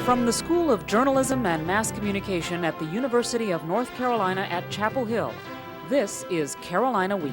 From the School of Journalism and Mass Communication at the University of North Carolina at Chapel Hill, this is Carolina Week.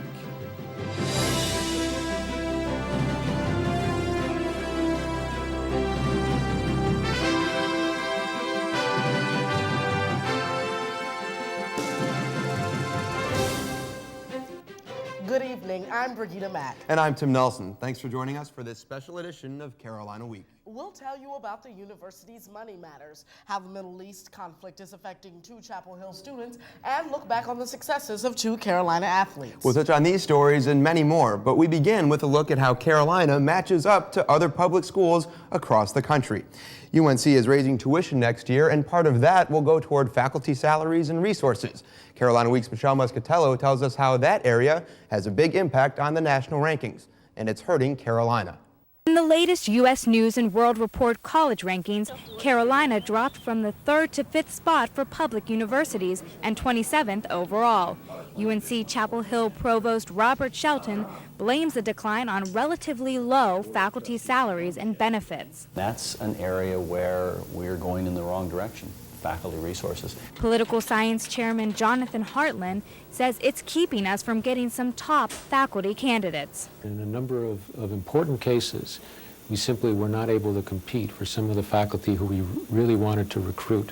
Good evening, I'm Brigida Mack. And I'm Tim Nelson. Thanks for joining us for this special edition of Carolina Week. We'll tell you about the university's money matters, how the Middle East conflict is affecting 2 Chapel Hill students, and look back on the successes of 2 Carolina athletes. We'll touch on these stories and many more, but we begin with a look at how Carolina matches up to other public schools across the country. UNC is raising tuition next year, and part of that will go toward faculty salaries and resources. Carolina Week's Michelle Muscatello tells us how that area has a big impact on the national rankings, and it's hurting Carolina. In the latest U.S. News and World Report college rankings, Carolina dropped from the 3rd to 5th spot for public universities and 27th overall. UNC-Chapel Hill Provost Robert Shelton blames the decline on relatively low faculty salaries and benefits. That's an area where we're going in the wrong direction. Faculty resources. Political science chairman Jonathan Hartland says it's keeping us from getting some top faculty candidates. In a number of important cases, we simply were not able to compete for some of the faculty who we really wanted to recruit.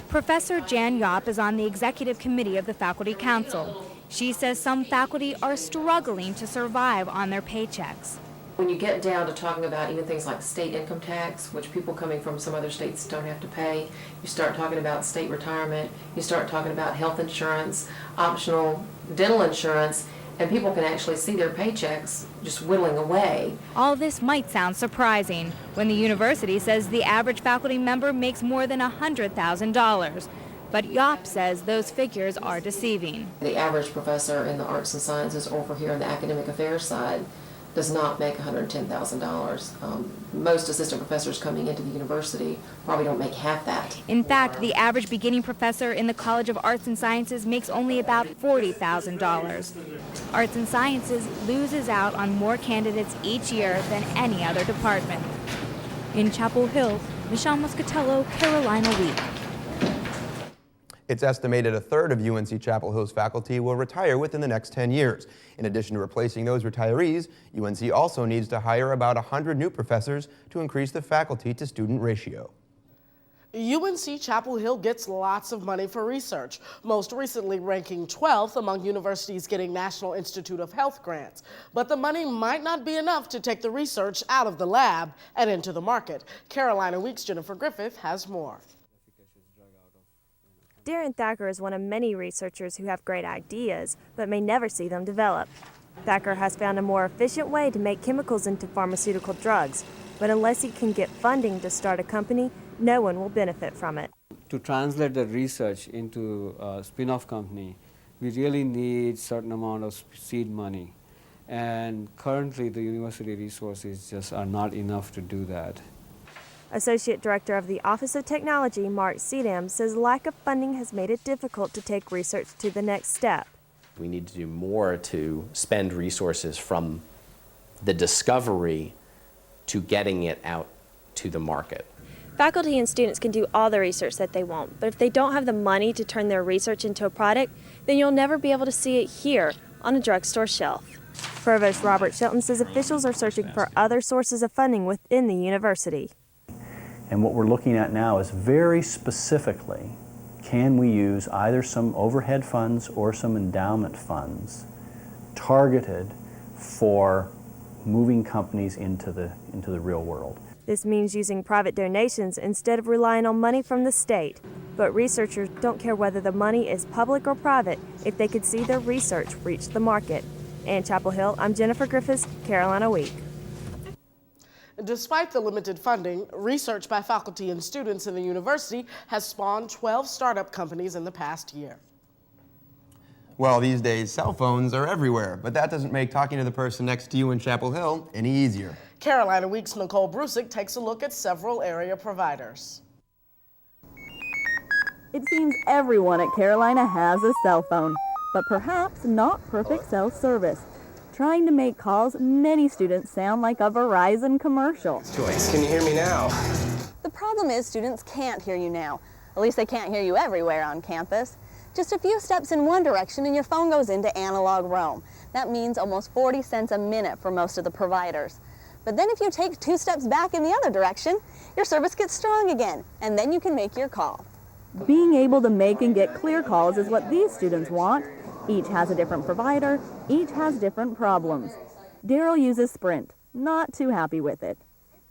Professor Jan Yopp is on the executive committee of the Faculty Council. She says some faculty are struggling to survive on their paychecks. When you get down to talking about even things like state income tax, which people coming from some other states don't have to pay, you start talking about state retirement, you start talking about health insurance, optional dental insurance, and people can actually see their paychecks just whittling away. All this might sound surprising when the university says the average faculty member makes more than $100,000. But Yopp says those figures are deceiving. The average professor in the arts and sciences over here on the academic affairs side does not make $110,000. Most assistant professors coming into the university probably don't make half that. In fact, the average beginning professor in the College of Arts and Sciences makes only about $40,000. Arts and Sciences loses out on more candidates each year than any other department. In Chapel Hill, Michelle Muscatello, Carolina Week. It's estimated a third of UNC-Chapel Hill's faculty will retire within the next 10 years. In addition to replacing those retirees, UNC also needs to hire about 100 new professors to increase the faculty-to-student ratio. UNC-Chapel Hill gets lots of money for research, most recently ranking 12th among universities getting National Institute of Health grants. But the money might not be enough to take the research out of the lab and into the market. Carolina Week's Jennifer Griffith has more. Darren Thacker is one of many researchers who have great ideas, but may never see them develop. Thacker has found a more efficient way to make chemicals into pharmaceutical drugs, but unless he can get funding to start a company, no one will benefit from it. To translate the research into a spin-off company, we really need a certain amount of seed money. And currently the university resources just are not enough to do that. Associate Director of the Office of Technology, Mark Sedam, says lack of funding has made it difficult to take research to the next step. We need to do more to spend resources from the discovery to getting it out to the market. Faculty and students can do all the research that they want, but if they don't have the money to turn their research into a product, then you'll never be able to see it here on a drugstore shelf. Provost Robert Shelton says officials are searching for other sources of funding within the university. And what we're looking at now is very specifically, can we use either some overhead funds or some endowment funds targeted for moving companies into the real world. This means using private donations instead of relying on money from the state. But researchers don't care whether the money is public or private if they could see their research reach the market. In Chapel Hill, I'm Jennifer Griffiths, Carolina Week. Despite the limited funding, research by faculty and students in the university has spawned 12 startup companies in the past year. Well, these days, cell phones are everywhere, but that doesn't make talking to the person next to you in Chapel Hill any easier. Carolina Week's Nicole Brusick takes a look at several area providers. It seems everyone at Carolina has a cell phone, but perhaps not perfect cell service. Trying to make calls, many students sound like a Verizon commercial. Joyce, can you hear me now? problem is students can't hear you now. At least they can't hear you everywhere on campus. Just a few steps in one direction and your phone goes into analog roam. That means almost 40 cents a minute for most of the providers. But then if you take 2 steps back in the other direction, your service gets strong again, and then you can make your call. Being able to make and get clear calls is what these students want. Each has a different provider, each has different problems. Daryl uses Sprint, not too happy with it.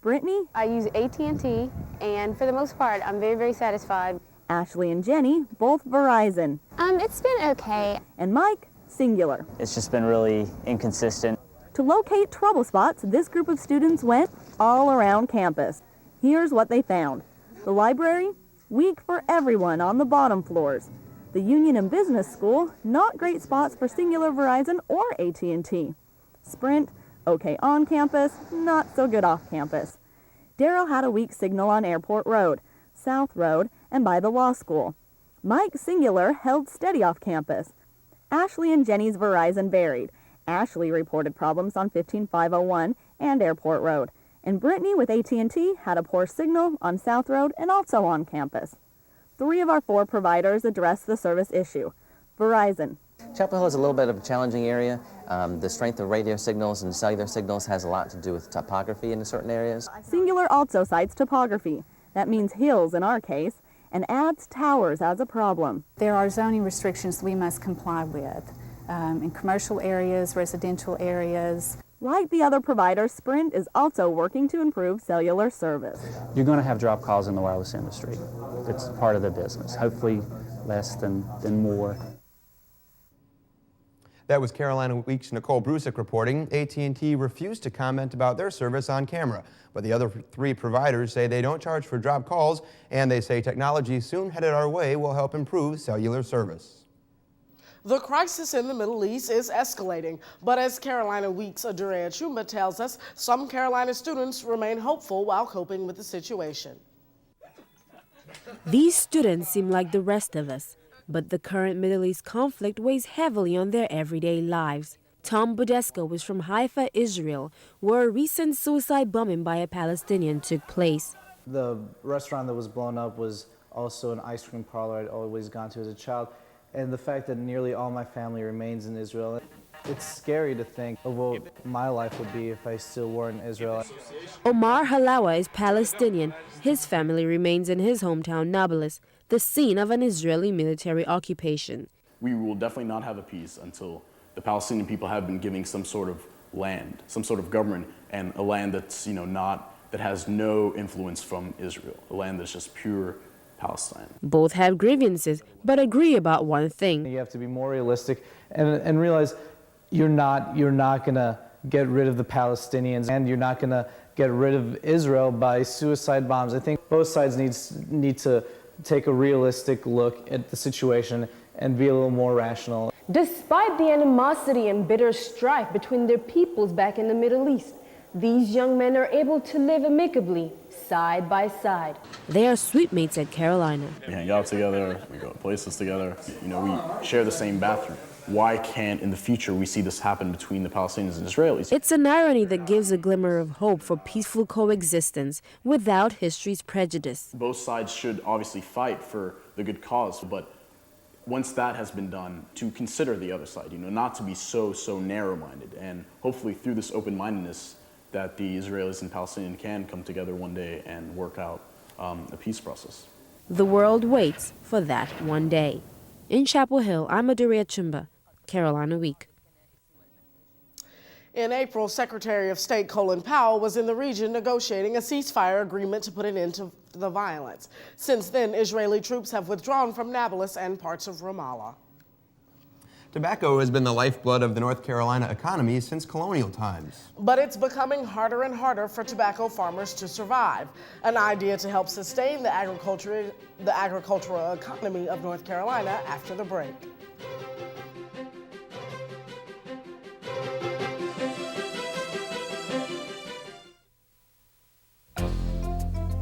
Brittany? I use AT&T, and for the most part, I'm very, very satisfied. Ashley and Jenny, both Verizon. It's been okay. And Mike, Singular. It's just been really inconsistent. To locate trouble spots, this group of students went all around campus. Here's what they found. The library, weak for everyone on the bottom floors. The Union and Business School, not great spots for Singular, Verizon, or AT&T. Sprint, okay on campus, not so good off campus. Daryl had a weak signal on Airport Road, South Road, and by the law school. Mike, Singular, held steady off campus. Ashley and Jenny's Verizon varied. Ashley reported problems on 15501 and Airport Road. And Brittany with AT&T had a poor signal on South Road and also on campus. 3 of our 4 providers addressed the service issue. Verizon. Chapel Hill is a little bit of a challenging area. The strength of radio signals and cellular signals has a lot to do with topography in certain areas. Singular also cites topography. That means hills in our case, and adds towers as a problem. There are zoning restrictions we must comply with in commercial areas, residential areas. Like the other providers, Sprint is also working to improve cellular service. You're going to have drop calls in the wireless industry. It's part of the business, hopefully less than more. That was Carolina Week's Nicole Brusick reporting. AT&T refused to comment about their service on camera, but the other 3 providers say they don't charge for drop calls, and they say technology soon headed our way will help improve cellular service. The crisis in the Middle East is escalating, but as Carolina Week's Adurea Chumba tells us, some Carolina students remain hopeful while coping with the situation. These students seem like the rest of us, but the current Middle East conflict weighs heavily on their everyday lives. Tom Budesco was from Haifa, Israel, where a recent suicide bombing by a Palestinian took place. The restaurant that was blown up was also an ice cream parlor I'd always gone to as a child. And the fact that nearly all my family remains in Israel, it's scary to think of what my life would be if I still were in Israel. Omar Halawa is Palestinian. His family remains in his hometown Nablus, the scene of an Israeli military occupation. We will definitely not have a peace until the Palestinian people have been giving some sort of land, some sort of government, and a land that's, that has no influence from Israel, a land that's just pure Palestine. Both have grievances, but agree about one thing. You have to be more realistic and realize you're not going to get rid of the Palestinians, and you're not going to get rid of Israel by suicide bombs. I think both sides need to take a realistic look at the situation and be a little more rational. Despite the animosity and bitter strife between their peoples back in the Middle East, these young men are able to live amicably, side by side. They are sweet mates at Carolina. We hang out together, we go to places together, we share the same bathroom. Why can't in the future we see this happen between the Palestinians and Israelis? It's an irony that gives a glimmer of hope for peaceful coexistence without history's prejudice. Both sides should obviously fight for the good cause, but once that has been done, to consider the other side, not to be so narrow-minded, and hopefully through this open-mindedness that the Israelis and Palestinians can come together one day and work out a peace process. The world waits for that one day. In Chapel Hill, I'm Adurea Chumba, Carolina Week. In April, Secretary of State Colin Powell was in the region negotiating a ceasefire agreement to put an end to the violence. Since then, Israeli troops have withdrawn from Nablus and parts of Ramallah. Tobacco has been the lifeblood of the North Carolina economy since colonial times. But it's becoming harder and harder for tobacco farmers to survive. An idea to help sustain the agricultural economy of North Carolina after the break.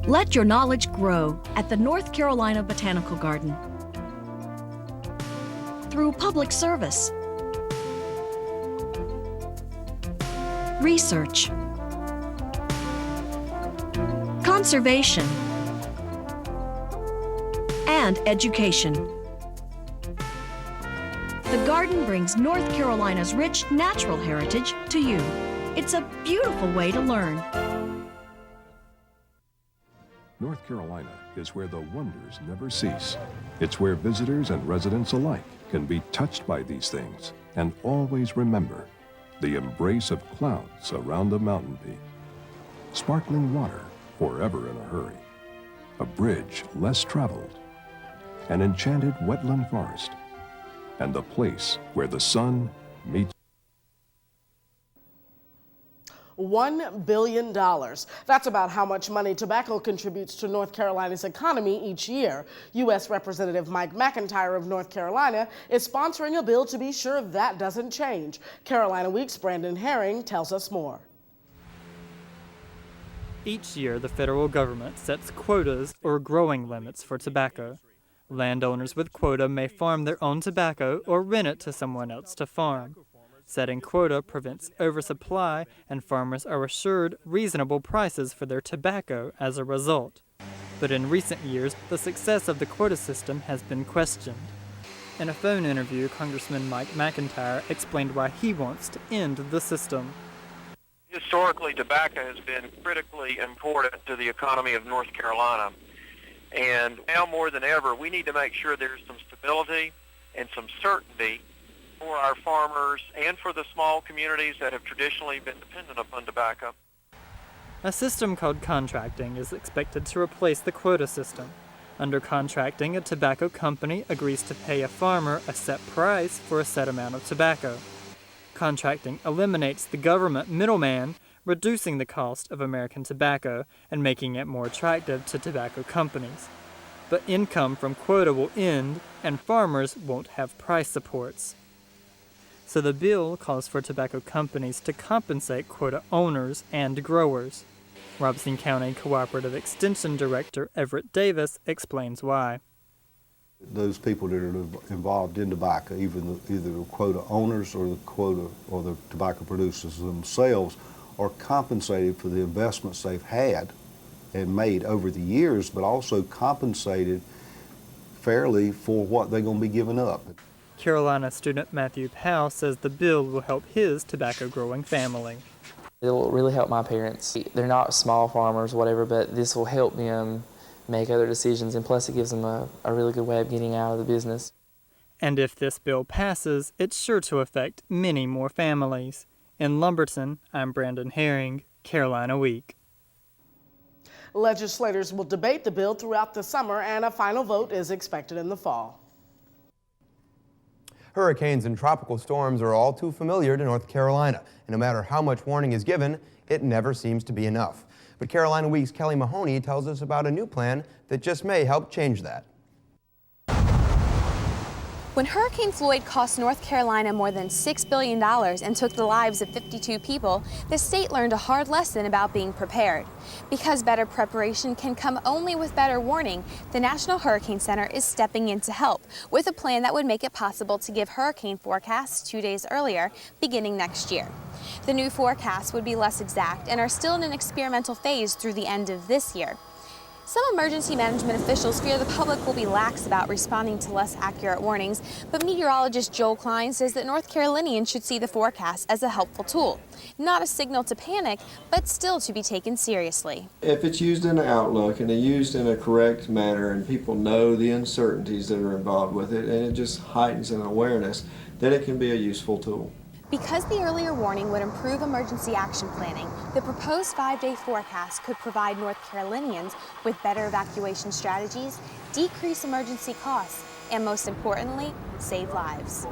Let your knowledge grow at the North Carolina Botanical Garden. Through public service, research, conservation, and education. The garden brings North Carolina's rich natural heritage to you. It's a beautiful way to learn. North Carolina is where the wonders never cease. It's where visitors and residents alike can be touched by these things and always remember the embrace of clouds around a mountain peak, sparkling water forever in a hurry, a bridge less traveled, an enchanted wetland forest, and the place where the sun meets. $1 billion. That's about how much money tobacco contributes to North Carolina's economy each year. U.S. Representative Mike McIntyre of North Carolina is sponsoring a bill to be sure that doesn't change. Carolina Week's Brandon Herring tells us more. Each year, the federal government sets quotas or growing limits for tobacco. Landowners with quota may farm their own tobacco or rent it to someone else to farm. Setting quota prevents oversupply, and farmers are assured reasonable prices for their tobacco as a result. But in recent years, the success of the quota system has been questioned. In a phone interview, Congressman Mike McIntyre explained why he wants to end the system. Historically, tobacco has been critically important to the economy of North Carolina. And now more than ever, we need to make sure there's some stability and some certainty for our farmers and for the small communities that have traditionally been dependent upon tobacco. A system called contracting is expected to replace the quota system. Under contracting, a tobacco company agrees to pay a farmer a set price for a set amount of tobacco. Contracting eliminates the government middleman, reducing the cost of American tobacco and making it more attractive to tobacco companies. But income from quota will end, and farmers won't have price supports. So the bill calls for tobacco companies to compensate quota owners and growers. Robeson County Cooperative Extension Director Everett Davis explains why. Those people that are involved in tobacco, either the quota owners or the tobacco producers themselves, are compensated for the investments they've had and made over the years, but also compensated fairly for what they're going to be giving up. Carolina student Matthew Powell says the bill will help his tobacco-growing family. It will really help my parents. They're not small farmers, whatever, but this will help them make other decisions, and plus it gives them a really good way of getting out of the business. And if this bill passes, it's sure to affect many more families. In Lumberton, I'm Brandon Herring, Carolina Week. Legislators will debate the bill throughout the summer, and a final vote is expected in the fall. Hurricanes and tropical storms are all too familiar to North Carolina, and no matter how much warning is given, it never seems to be enough. But Carolina Week's Kelly Mahoney tells us about a new plan that just may help change that. When Hurricane Floyd cost North Carolina more than $6 billion and took the lives of 52 people, the state learned a hard lesson about being prepared. Because better preparation can come only with better warning, the National Hurricane Center is stepping in to help with a plan that would make it possible to give hurricane forecasts 2 days earlier, beginning next year. The new forecasts would be less exact and are still in an experimental phase through the end of this year. Some emergency management officials fear the public will be lax about responding to less accurate warnings, but meteorologist Joel Klein says that North Carolinians should see the forecast as a helpful tool, not a signal to panic, but still to be taken seriously. If it's used in an outlook and it's used in a correct manner and people know the uncertainties that are involved with it, and it just heightens an awareness, then it can be a useful tool. Because the earlier warning would improve emergency action planning, the proposed 5-day forecast could provide North Carolinians with better evacuation strategies, decrease emergency costs, and most importantly, save lives.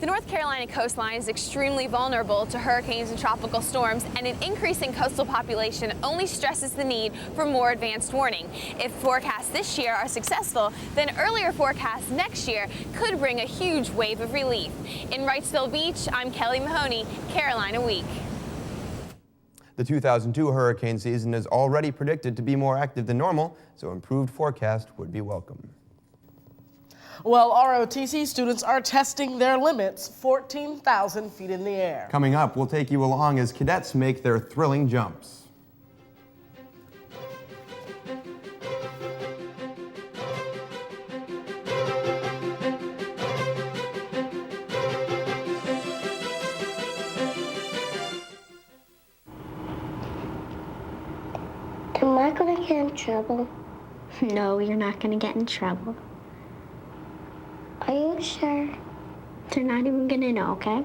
The North Carolina coastline is extremely vulnerable to hurricanes and tropical storms, and an increasing coastal population only stresses the need for more advanced warning. If forecasts this year are successful, then earlier forecasts next year could bring a huge wave of relief. In Wrightsville Beach, I'm Kelly Mahoney, Carolina Week. The 2002 hurricane season is already predicted to be more active than normal, so improved forecast would be welcome. Well, ROTC students are testing their limits 14,000 feet in the air. Coming up, we'll take you along as cadets make their thrilling jumps. Am I going to get in trouble? No, you're not going to get in trouble. Are you sure? They're not even going to know, okay? I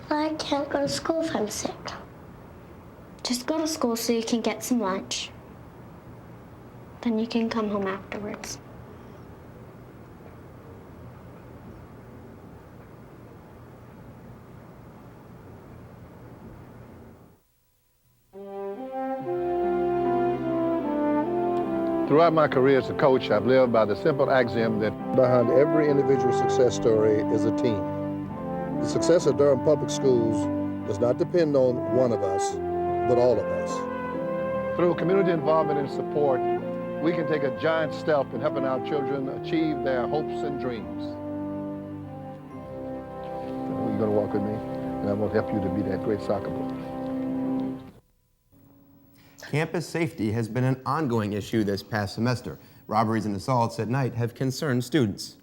thought I can't go to school if I'm sick. Just go to school so you can get some lunch. Then you can come home afterwards. Throughout my career as a coach, I've lived by the simple axiom that behind every individual success story is a team. The success of Durham Public Schools does not depend on one of us, but all of us. Through community involvement and support, we can take a giant step in helping our children achieve their hopes and dreams. You're going to walk with me, and I'm going to help you to be that great soccer player. Campus safety has been an ongoing issue this past semester. Robberies and assaults at night have concerned students.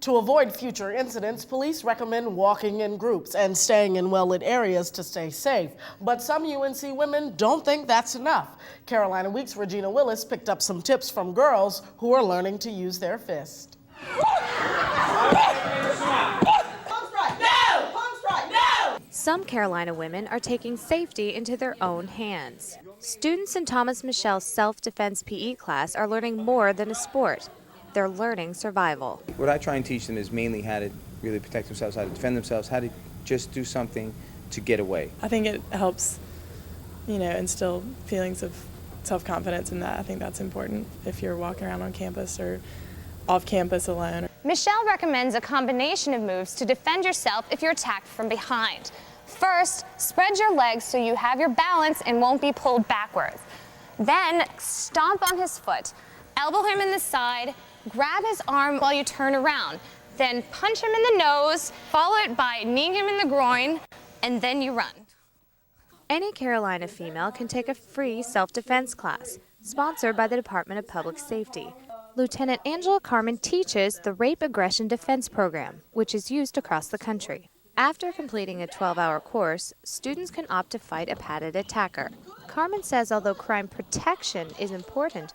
To avoid future incidents, police recommend walking in groups and staying in well-lit areas to stay safe. But some UNC women don't think that's enough. Carolina Week's Regina Willis picked up some tips from girls who are learning to use their fist. Some Carolina women are taking safety into their own hands. Students in Thomas Michelle's self-defense PE class are learning more than a sport. They're learning survival. What I try and teach them is mainly how to really protect themselves, how to defend themselves, how to just do something to get away. I think it helps, instill feelings of self-confidence in that. I think that's important if you're walking around on campus or off campus alone. Michelle recommends a combination of moves to defend yourself if you're attacked from behind. First, spread your legs so you have your balance and won't be pulled backwards. Then, stomp on his foot, elbow him in the side, grab his arm while you turn around. Then punch him in the nose, follow it by kneeing him in the groin, and then you run. Any Carolina female can take a free self-defense class, sponsored by the Department of Public Safety. Lieutenant Angela Carmen teaches the Rape Aggression Defense Program, which is used across the country. After completing a 12-hour course, students can opt to fight a padded attacker. Carmen says although crime protection is important,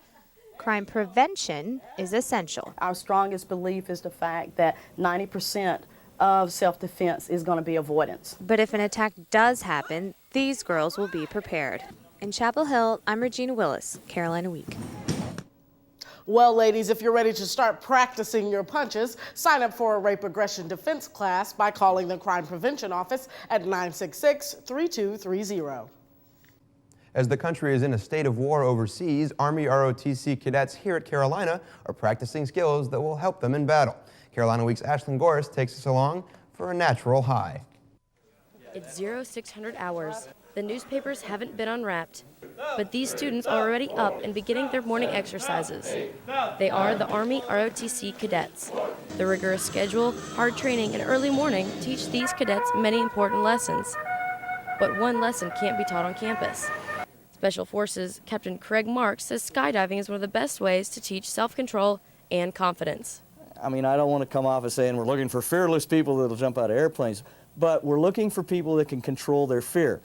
crime prevention is essential. Our strongest belief is the fact that 90% of self-defense is going to be avoidance. But if an attack does happen, these girls will be prepared. In Chapel Hill, I'm Regina Willis, Carolina Week. Well, ladies, if you're ready to start practicing your punches, sign up for a rape aggression defense class by calling the Crime Prevention Office at 966-3230. As the country is in a state of war overseas, Army ROTC cadets here at Carolina are practicing skills that will help them in battle. Carolina Week's Ashlyn Gorris takes us along for a natural high. It's 0600 hours. The newspapers haven't been unwrapped, but these students are already up and beginning their morning exercises. They are the Army ROTC cadets. The rigorous schedule, hard training, and early morning teach these cadets many important lessons. But one lesson can't be taught on campus. Special Forces Captain Craig Marks says skydiving is one of the best ways to teach self-control and confidence. I mean, I don't want to come off as saying we're looking for fearless people that'll jump out of airplanes, but we're looking for people that can control their fear.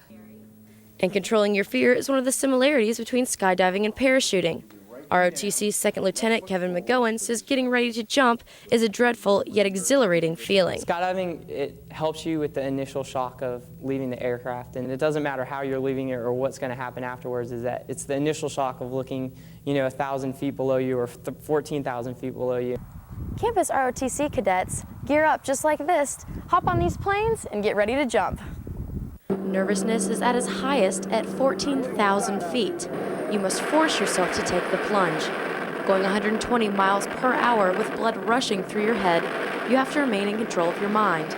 And controlling your fear is one of the similarities between skydiving and parachuting. ROTC's Second Lieutenant Kevin McGowan says getting ready to jump is a dreadful yet exhilarating feeling. Skydiving, it helps you with the initial shock of leaving the aircraft, and it doesn't matter how you're leaving it or what's going to happen afterwards. Is that it's the initial shock of looking, 1,000 feet below you or 14,000 feet below you. Campus ROTC cadets gear up just like this, hop on these planes, and get ready to jump. Nervousness is at its highest at 14,000 feet. You must force yourself to take the plunge. Going 120 miles per hour with blood rushing through your head, you have to remain in control of your mind.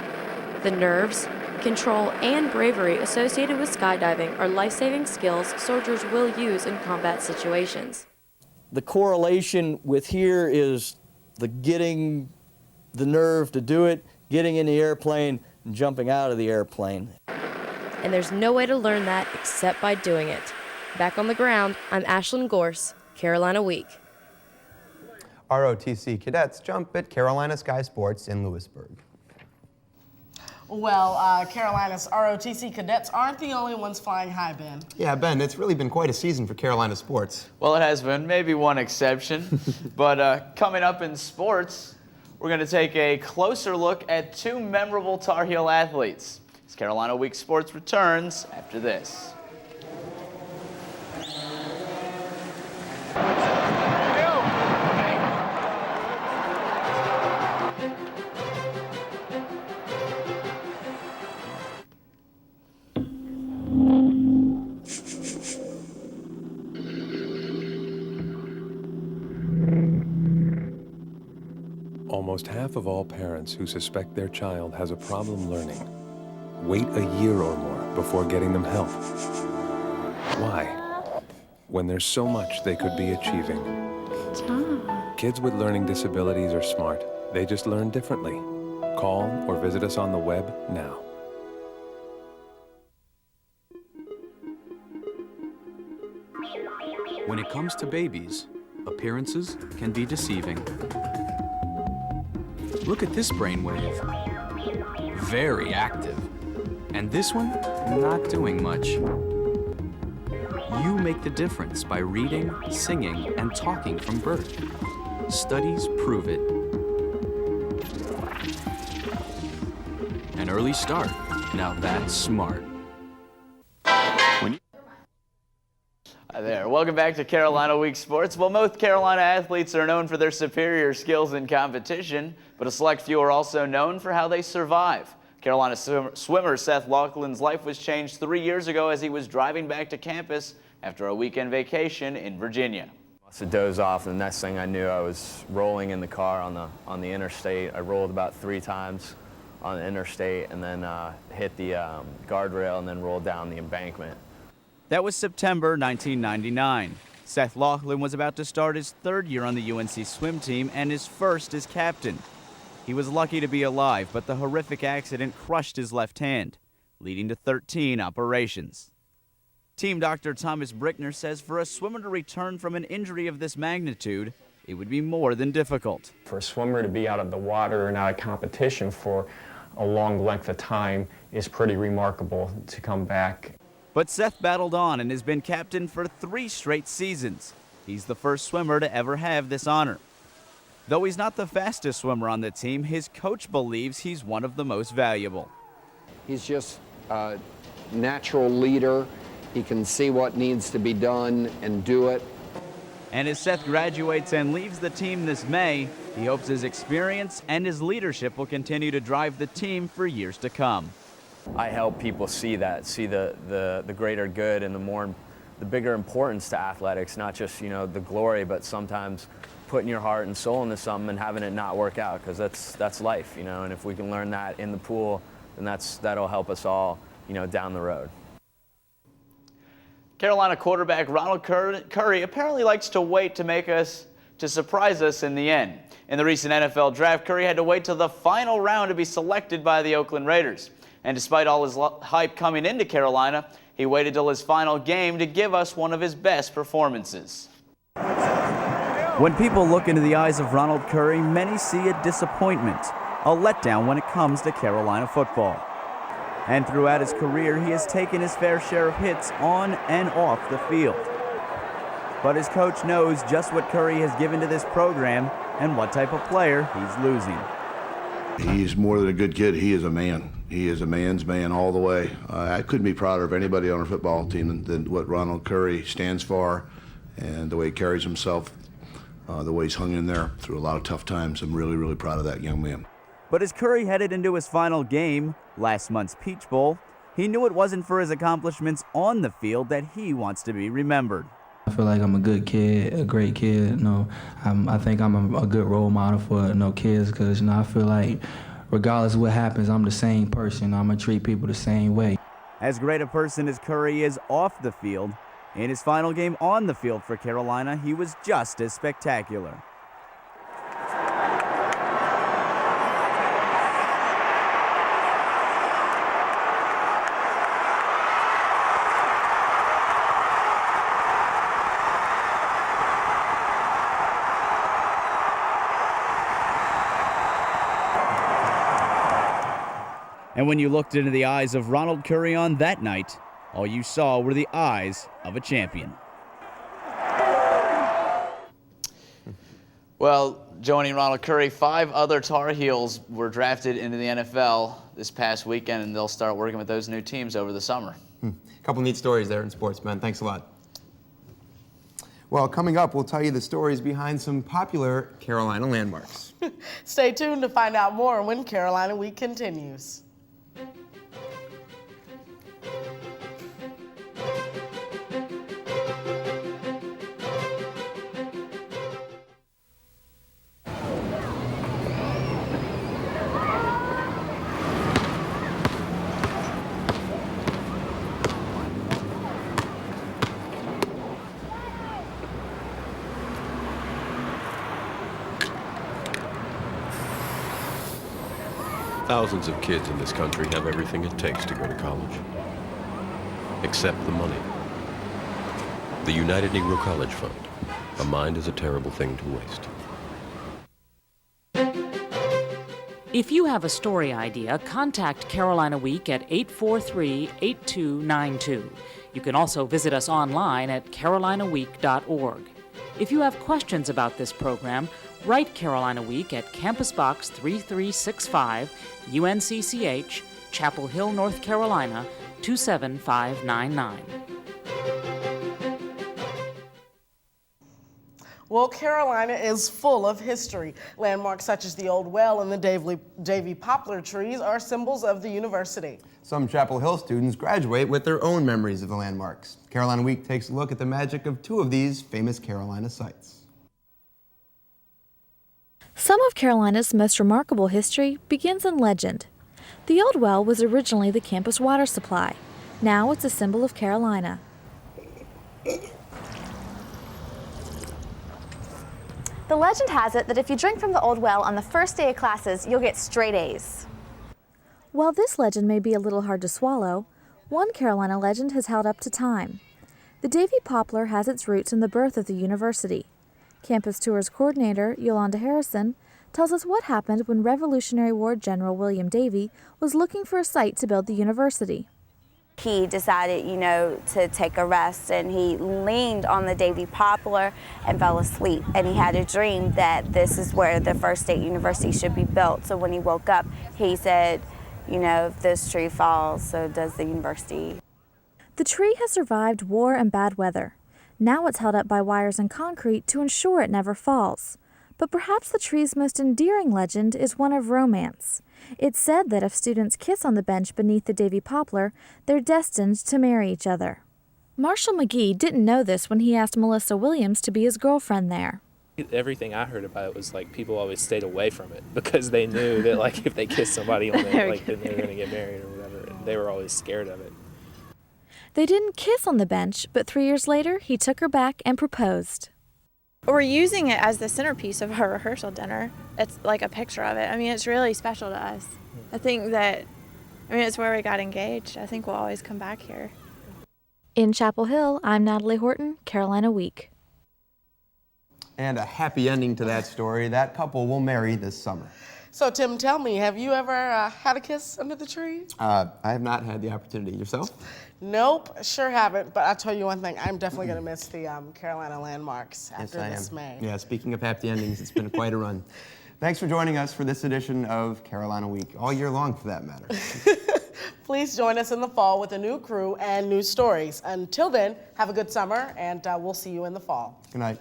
The nerves, control, and bravery associated with skydiving are life-saving skills soldiers will use in combat situations. The correlation with here is the getting the nerve to do it, getting in the airplane, and jumping out of the airplane. And there's no way to learn that except by doing it. Back on the ground, I'm Ashlyn Gorse, Carolina Week. ROTC cadets jump at Carolina Sky Sports in Lewisburg. Well, Carolina's ROTC cadets aren't the only ones flying high, Ben. Yeah, Ben, it's really been quite a season for Carolina sports. Well, it has been, maybe one exception. But coming up in sports, we're going to take a closer look at two memorable Tar Heel athletes. As Carolina Week Sports returns after this. Almost half of all parents who suspect their child has a problem learning wait a year or more before getting them help. Why? When there's so much they could be achieving. Kids with learning disabilities are smart. They just learn differently. Call or visit us on the web now. When it comes to babies, appearances can be deceiving. Look at this brainwave. Very active. And this one, not doing much. You make the difference by reading, singing, and talking from birth. Studies prove it. An early start. Now that's smart. Hi there. Welcome back to Carolina Week Sports. Well, most Carolina athletes are known for their superior skills in competition, but a select few are also known for how they survive. Carolina swimmer Seth Laughlin's life was changed 3 years ago as he was driving back to campus after a weekend vacation in Virginia. I must have dozed off, and the next thing I knew, I was rolling in the car on the interstate. I rolled about 3 times on the interstate and then hit the guardrail and then rolled down the embankment. That was September 1999. Seth Laughlin was about to start his 3rd year on the UNC swim team and his first as captain. He was lucky to be alive, but the horrific accident crushed his left hand, leading to 13 operations. Team Dr. Thomas Brickner says for a swimmer to return from an injury of this magnitude, it would be more than difficult. For a swimmer to be out of the water and out of competition for a long length of time is pretty remarkable to come back. But Seth battled on and has been captain for 3 straight seasons. He's the first swimmer to ever have this honor. Though he's not the fastest swimmer on the team, his coach believes he's one of the most valuable. He's just a natural leader. He can see what needs to be done and do it. And as Seth graduates and leaves the team this May, he hopes his experience and his leadership will continue to drive the team for years to come. I help people see that, see the greater good and the bigger importance to athletics, not just, the glory, but sometimes putting your heart and soul into something and having it not work out, because that's life, and if we can learn that in the pool, then that'll help us all, down the road. Carolina quarterback Ronald Curry apparently likes to wait to surprise us in the end. In the recent NFL draft, Curry had to wait till the final round to be selected by the Oakland Raiders. And despite all his hype coming into Carolina, he waited till his final game to give us one of his best performances. When people look into the eyes of Ronald Curry, many see a disappointment, a letdown when it comes to Carolina football. And throughout his career, he has taken his fair share of hits on and off the field. But his coach knows just what Curry has given to this program and what type of player he's losing. He's more than a good kid. He is a man. He is a man's man all the way. I couldn't be prouder of anybody on our football team than what Ronald Curry stands for and the way he carries himself, the way he's hung in there through a lot of tough times. I'm really, really proud of that young man. But as Curry headed into his final game, last month's Peach Bowl, he knew it wasn't for his accomplishments on the field that he wants to be remembered. I feel like I'm a good kid, a great kid. I think I'm a good role model for kids because I feel like regardless of what happens, I'm the same person. I'm gonna treat people the same way. As great a person as Curry is off the field, in his final game on the field for Carolina, he was just as spectacular. And when you looked into the eyes of Ronald Curry on that night, all you saw were the eyes of a champion. Well, joining Ronald Curry, 5 other Tar Heels were drafted into the NFL this past weekend, and they'll start working with those new teams over the summer. A couple neat stories there in sports, man. Thanks a lot. Well, coming up, we'll tell you the stories behind some popular Carolina landmarks. Stay tuned to find out more when Carolina Week continues. Thousands of kids in this country have everything it takes to go to college, except the money. The United Negro College Fund. A mind is a terrible thing to waste. If you have a story idea, contact Carolina Week at 843-8292. You can also visit us online at carolinaweek.org. If you have questions about this program, write Carolina Week at Campus Box 3365, UNC-CH, Chapel Hill, North Carolina, 27599. Well, Carolina is full of history. Landmarks such as the Old Well and the Davy poplar trees are symbols of the university. Some Chapel Hill students graduate with their own memories of the landmarks. Carolina Week takes a look at the magic of 2 of these famous Carolina sites. Some of Carolina's most remarkable history begins in legend. The Old Well was originally the campus water supply. Now it's a symbol of Carolina. The legend has it that if you drink from the Old Well on the first day of classes, you'll get straight A's. While this legend may be a little hard to swallow, one Carolina legend has held up to time. The Davy poplar has its roots in the birth of the university. Campus Tours Coordinator Yolanda Harrison tells us what happened when Revolutionary War General William Davy was looking for a site to build the university. He decided, to take a rest, and he leaned on the Davy poplar and fell asleep. And he had a dream that this is where the first state university should be built. So when he woke up, he said, if this tree falls, so does the university. The tree has survived war and bad weather. Now it's held up by wires and concrete to ensure it never falls. But perhaps the tree's most endearing legend is one of romance. It's said that if students kiss on the bench beneath the Davy poplar, they're destined to marry each other. Marshall McGee didn't know this when he asked Melissa Williams to be his girlfriend there. Everything I heard about it was people always stayed away from it because they knew that if they kissed somebody on it, then they were going to get married or whatever. And they were always scared of it. They didn't kiss on the bench, but 3 years later, he took her back and proposed. We're using it as the centerpiece of our rehearsal dinner. It's like a picture of it. It's really special to us. I think that, it's where we got engaged. I think we'll always come back here. In Chapel Hill, I'm Natalie Horton, Carolina Week. And a happy ending to that story. That couple will marry this summer. So, Tim, tell me, have you ever had a kiss under the tree? I have not had the opportunity. Yourself? Nope, sure haven't. But I'll tell you one thing, I'm definitely going to miss the Carolina landmarks after this May. Yeah, speaking of happy endings, it's been quite a run. Thanks for joining us for this edition of Carolina Week, all year long for that matter. Please join us in the fall with a new crew and new stories. Until then, have a good summer, and we'll see you in the fall. Good night.